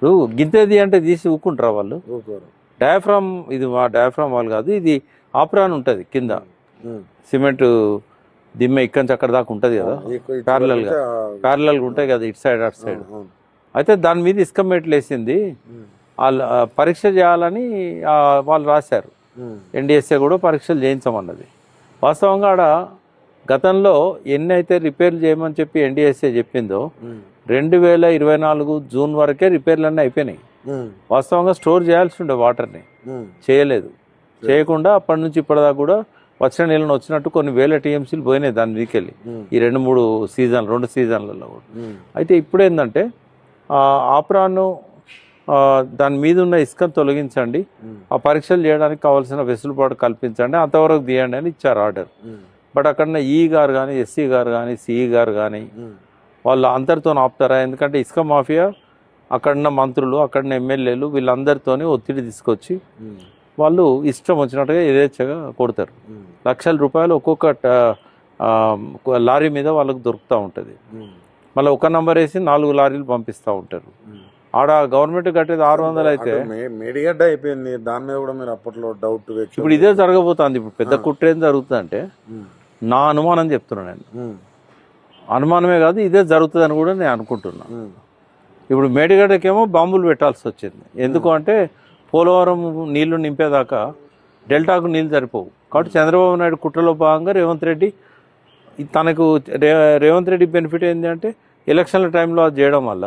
ఇప్పుడు గింతేది అంటే తీసి ఊక్కుంటారా వాళ్ళు? డయాఫ్రామ్, ఇది మా డయాఫ్రామ్ వాళ్ళు కాదు, ఇది ఆప్రాన్ ఉంటుంది కింద, సిమెంట్ దిమ్మె ఇక్కడి నుంచి అక్కడ దాకా ఉంటుంది కదా, ప్యారలల్గా ఉంటాయి కదా ఇటు సైడ్ అటు సైడ్. అయితే దాని మీద ఇసుక మెట్లు వేసింది, వాళ్ళు పరీక్ష చేయాలని వాళ్ళు రాశారు. ఎన్డిఎస్ఏ కూడా పరీక్షలు చేయించమన్నది. వాస్తవంగా ఆడ గతంలో ఎన్ని అయితే రిపేర్లు చేయమని చెప్పి ఎన్డిఎస్ఏ చెప్పిందో 2024 జూన్ వరకే రిపేర్లన్నీ అయిపోయినాయి. వాస్తవంగా స్టోర్ చేయాల్సి ఉండే వాటర్ని, చేయలేదు. చేయకుండా అప్పటి నుంచి ఇప్పటిదాకా కూడా వచ్చిన నీళ్ళని వచ్చినట్టు కొన్ని వేల టీఎంసీలు పోయినాయి దాని మీదకెళ్ళి ఈ 2 సీజన్లలో కూడా. అయితే ఇప్పుడు ఏంటంటే ఆప్రాను దాని మీద ఉన్న ఇసుకను తొలగించండి, ఆ పరీక్షలు చేయడానికి కావాల్సిన వెసులుబాటు కల్పించండి, అంతవరకు తీయండి అని ఇచ్చారు ఆర్డర్. బట్ అక్కడ ఈ గారు కానీ, ఎస్సీ గారు కానీ, సిఈ గారు కానీ వాళ్ళు అందరితో ఆపుతారా? ఎందుకంటే ఇసుక మాఫియా అక్కడున్న మంత్రులు, అక్కడున్న ఎమ్మెల్యేలు వీళ్ళందరితోని ఒత్తిడి తీసుకొచ్చి వాళ్ళు ఇష్టం వచ్చినట్టుగా యథేచ్ఛగా కొడతారు. లక్షల రూపాయలు ఒక్కొక్క లారీ మీద వాళ్ళకు దొరుకుతూ ఉంటుంది. మళ్ళీ ఒక నంబర్ వేసి 4 లారీలు పంపిస్తూ ఉంటారు. ఆడ గవర్నమెంట్ కట్టేది 600 అయితే మేడిగడ్డ అయిపోయింది. దాని మీద కూడా మీరు అప్పట్లో డౌట్. ఇప్పుడు ఇదే జరగబోతుంది. ఇప్పుడు పెద్ద కుట్ర ఏం జరుగుతుంది అంటే, నా అనుమానం చెప్తున్నా నేను, అనుమానమే కాదు ఇదే జరుగుతుంది అని కూడా నేను అనుకుంటున్నా. ఇప్పుడు మేడిగడ్డకేమో బాంబులు పెట్టాల్సి వచ్చింది. ఎందుకు అంటే పోలవరం నీళ్లు నింపేదాకా డెల్టాకు నీళ్ళు సరిపోవు. కాబట్టి చంద్రబాబు నాయుడు కుట్రలో భాగంగా రేవంత్ రెడ్డి బెనిఫిట్ ఏంటి అంటే ఎలక్షన్ల టైంలో అది చేయడం వల్ల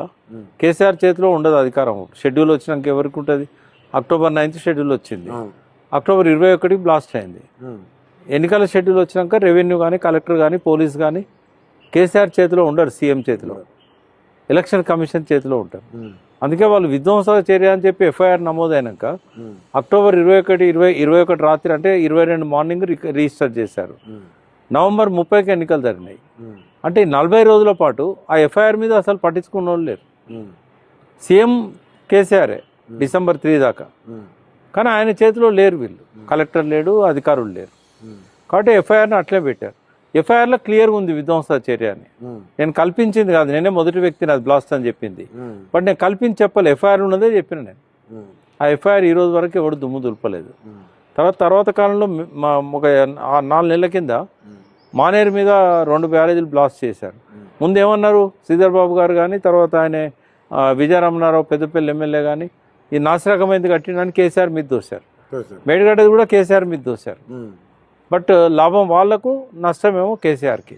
కేసీఆర్ చేతిలో ఉండదు అధికారం. షెడ్యూల్ వచ్చినాక ఎవరికి ఉంటుంది? అక్టోబర్ 9 షెడ్యూల్ వచ్చింది, అక్టోబర్ 21 బ్లాస్ట్ అయింది. ఎన్నికల షెడ్యూల్ వచ్చినాక రెవెన్యూ కానీ, కలెక్టర్ కానీ, పోలీస్ కానీ కేసీఆర్ చేతిలో ఉండరు, సీఎం చేతిలో, ఎలక్షన్ కమిషన్ చేతిలో ఉంటారు. అందుకే వాళ్ళు విధ్వంసక చర్య అని చెప్పి ఎఫ్ఐఆర్ నమోదైనాక అక్టోబర్ 21 రాత్రి అంటే 22 మార్నింగ్ రిజిస్టర్ చేశారు. నవంబర్ 30కి ఎన్నికలు జరిగినాయి. అంటే 40 రోజుల పాటు ఆ ఎఫ్ఐఆర్ మీద అసలు పట్టించుకున్న వాళ్ళు లేరు. సీఎం కేసీఆరే డిసెంబర్ 3 దాకా, కానీ ఆయన చేతిలో లేరు వీళ్ళు, కలెక్టర్ లేడు, అధికారులు లేరు. కాబట్టి ఎఫ్ఐఆర్ని అట్లే పెట్టారు. ఎఫ్ఐఆర్లో క్లియర్గా ఉంది విధ్వంసక చర్య అని. నేను కల్పించింది కాదు, నేనే మొదటి వ్యక్తిని అది బ్లాస్ట్ అని చెప్పింది. బట్ నేను కల్పించి చెప్పాలి, ఎఫ్ఐఆర్ ఉన్నదే చెప్పిన నేను. ఆ ఎఫ్ఐఆర్ ఈ రోజు వరకు ఎవడు దుమ్ము దులపలేదు. తర్వాత కాలంలో ఒక 4 నెలల కింద మానేరు మీద 2 బ్యారేజీలు బ్లాస్ట్ చేశారు. ముందు ఏమన్నారు శ్రీధర్ బాబు గారు కానీ, తర్వాత ఆయన విజయరమణారావు పెద్దపల్లి ఎమ్మెల్యే కానీ, ఈ నాసిరకమైంది కట్టినని కేసీఆర్ మీద దోశారు. మేడిగడ్డది కూడా కేసీఆర్ మీద దోశారు. బట్ లాభం వాళ్లకు, నష్టమేమో కేసీఆర్కి.